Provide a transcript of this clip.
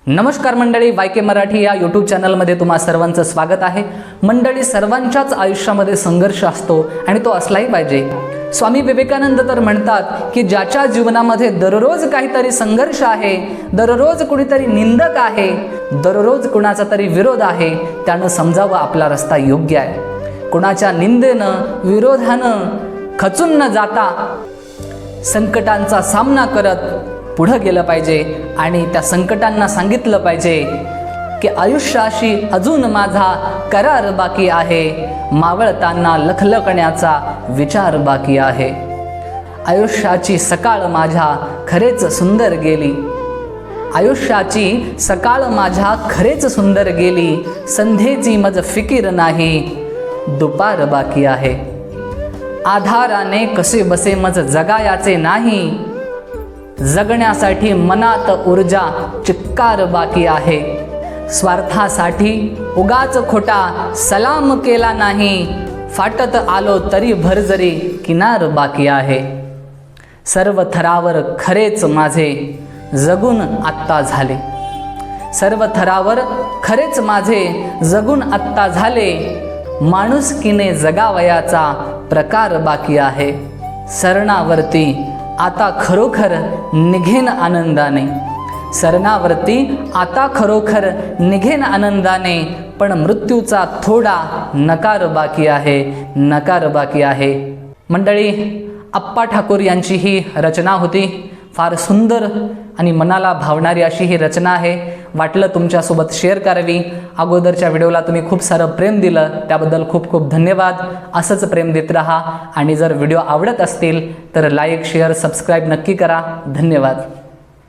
नमस्कार मंडळी, वायके मराठी या यूट्यूब चॅनलमध्ये तुम्हा सर्वांचं स्वागत आहे। मंडळी, सर्वांच्याच आयुष्यामध्ये संघर्ष असतो आणि तो असलाही पाहिजे। स्वामी विवेकानंद तर म्हणतात की ज्याच्या जीवनामध्ये दररोज काहीतरी संघर्ष आहे, दररोज कुणीतरी निंदक आहे, दररोज कुणाचा तरी विरोध आहे, त्यानं समजावं आपला रस्ता योग्य आहे। कुणाच्या निंदेनं विरोधानं खचून न जाता संकटांचा सामना करत पुढे गेलं पाहिजे आणि त्या संकटांना सांगितलं पाहिजे की आयुष्याशी अजून माझा करार बाकी आहे, मावळताना लखलखण्याचा विचार बाकी आहे। आयुष्याची सकाळ माझ्या खरेच सुंदर गेली, आयुष्याची सकाळ माझ्या खरेच सुंदर गेली, संध्येची मज फिकीर नाही, दुपार बाकी आहे। आधाराने कसे बसे मज जगायाचे नाही, जगण्यासाठी मनात ऊर्जा चिक्कार बाकी आहे। स्वार्थासाठी उगाच खोटा सलाम केला नाही, फाटत आलो तरी भरजरी किनार बाकी आहे। सर्व थरावर खरेच माझे जगून आत्ता झाले, सर्व थरावर खरेच माझे जगून आत्ता झाले, माणुसकीने जगावयाचा प्रकार बाकी आहे। सरणावरती आता खरोखर निघेन आनंदाने, सरणावरती आता खरोखर निघेन आनंदाने, पण मृत्यूचा थोडा नकार बाकी आहे, नकार बाकी आहे। मंडळी, आप्पा ठाकूर यांची ही रचना होती। फार सुंदर आणि मनाला भावणारी अशी ही रचना आहे। वाटलं तुमच्यासोबत शेअर करावी। अगोदरच्या व्हिडिओला तुम्ही खूप सारं प्रेम दिलं, त्याबद्दल खूप खूप धन्यवाद। असंच प्रेम देत राहा आणि जर व्हिडिओ आवडत असतील तर लाईक, शेअर, सबस्क्राईब नक्की करा। धन्यवाद।